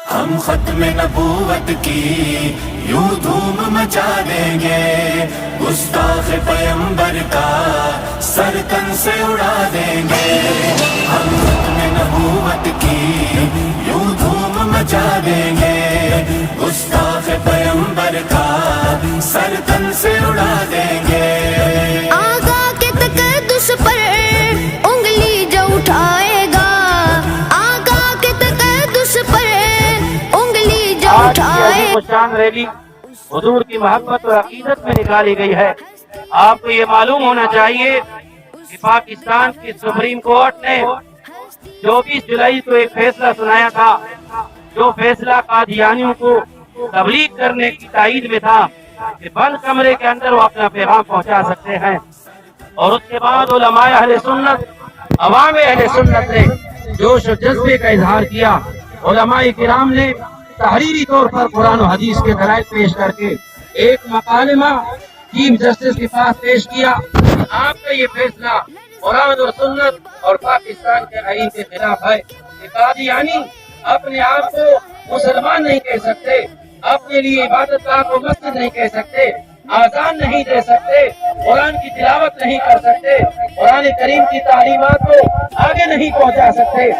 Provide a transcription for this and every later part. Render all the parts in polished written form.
ہم ختم نبوت کی یوں دھوم مچا دیں گے، گستاخ پیمبر کا سر تن سے اڑا دیں گے۔ ہم ختم نبوت کی یوں دھوم مچا دیں گے، گستاخ پیمبر کا سر تن سے اڑا دیں گے۔ آقا کے تقدس پر انگلی جو اٹھائے گا، آقا کے تقدس پر انگلی جو اٹھائے گا۔ شان ریلی حضور کی محبت اور عقیدت میں نکالی گئی ہے۔ آپ کو یہ معلوم ہونا چاہیے کہ پاکستان کی سپریم کورٹ نے 24 جولائی کو ایک فیصلہ سنایا تھا، جو فیصلہ قادیانیوں کو تبلیغ کرنے کی تائید میں تھا کہ بند کمرے کے اندر وہ اپنا پیغام پہنچا سکتے ہیں۔ اور اس کے بعد علماء اہل سنت، عوام اہل سنت نے جوش و جذبے کا اظہار کیا۔ علماء کرام نے تحریری طور پر قرآن و حدیث کے دلائل پیش کر کے ایک مکالمہ چیف جسٹس کے پاس پیش کیا۔ آپ کا یہ فیصلہ قرآن و سنت اور پاکستان کے آئین کے خلاف ہے۔ قادیانی اپنے آپ کو مسلمان نہیں کہہ سکتے، اپنے لیے عبادت گاہ کو مسجد نہیں کہہ سکتے، آذان نہیں دے سکتے، قرآن کی تلاوت نہیں کر سکتے، قرآن کریم کی تعلیمات کو آگے نہیں پہنچا سکتے،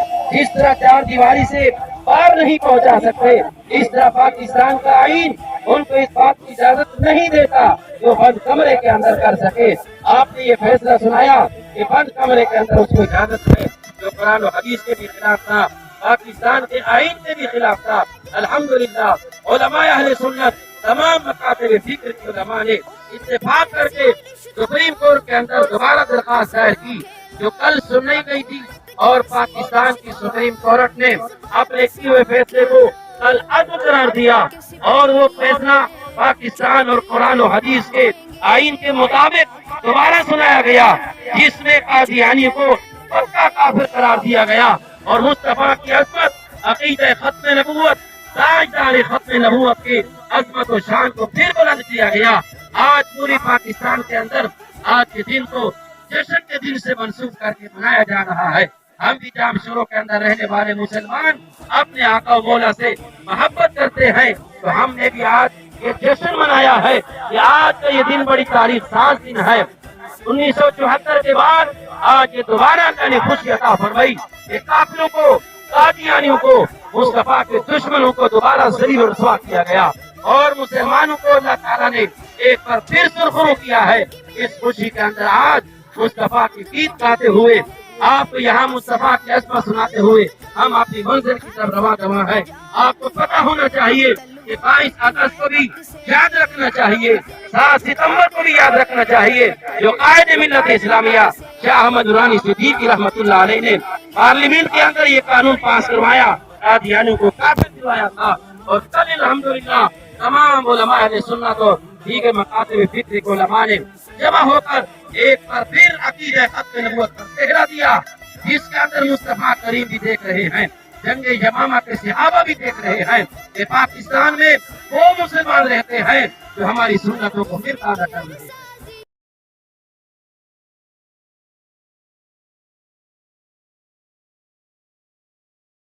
اس طرح چار دیواری سے پار نہیں پہنچا سکتے، اس طرح پاکستان کا آئین ان کو اس بات کی اجازت نہیں دیتا جو بند کمرے کے اندر کر سکے۔ آپ نے یہ فیصلہ سنایا کہ بند کمرے کے اندر اس کو اجازت ہے، جو قرآن و حدیث کے بھی خلاف تھا، پاکستان کے آئین کے بھی خلاف تھا۔ الحمدللہ علماء اہل سنت، تمام مکاتب فکر کے علماء نے اتفاق کر کے سپریم کورٹ کے اندر دوبارہ درخواست دائر کی، جو کل سنائی گئی تھی، اور پاکستان کی سپریم کورٹ نے اپنے کیے ہوئے فیصلے کو کل عدل قرار دیا، اور وہ فیصلہ پاکستان اور قرآن و حدیث کے آئین کے مطابق دوبارہ سنایا گیا، جس میں قادیانی کو پکا کافر قرار دیا گیا، اور مصطفیٰ کی عظمت، عقیدہ ختم نبوت، تاجدار ختم نبوت کی عظمت و شان کو پھر بلند کیا گیا۔ آج پوری پاکستان کے اندر آج کے دن کو جشن کے دن سے منسوخ کر کے منایا جا رہا ہے۔ ہم بھی جام شوروں کے اندر رہنے والے مسلمان اپنے آقا و مولا سے محبت کرتے ہیں، تو ہم نے بھی آج یہ جشن منایا ہے کہ آج کا یہ دن بڑی تاریخ ساز دن ہے۔ 1974 کے بعد آج یہ دوبارہ اللہ نے خوشی عطا فرمائی کہ کافروں کو، قادیانیوں کو، مصطفیٰ کے دشمنوں کو دوبارہ ذلیل و رسوا کیا گیا، اور مسلمانوں کو اللہ تعالیٰ نے ایک بار پھر سرخرو کیا ہے۔ اس خوشی کے اندر آج مصطفیٰ کی گیت گاتے ہوئے، آپ کو یہاں مصطفیٰ کی عظمت سناتے ہوئے ہم اپنی منزل کی طرف رواں ہے۔ آپ کو پتہ ہونا چاہیے کہ 22 اگست کو بھی یاد رکھنا چاہیے، 7 ستمبر کو بھی یاد رکھنا چاہیے، جو قائد ملت اسلامیہ شاہ احمد نورانی صدیقی رحمۃ اللہ علیہ نے پارلیمنٹ کے اندر یہ قانون پاس کروایا، قادیانیوں کو کافر دلوایا تھا۔ اور کل الحمدللہ تمام علماء اہل سنت اور دیگر مکاتب فکر کے علماء نے جمع ہو کر ایک بار پھر عقیدہ ختم نبوت کا پہرا دیا، جس کے اندر مصطفیٰ کریم بھی دیکھ رہے ہیں، جنگ یمامہ کے صحابہ بھی دیکھ رہے ہیں کہ پاکستان میں وہ مسلمان رہتے ہیں جو ہماری سنتوں کو پھر تازہ کر رہے ہیں۔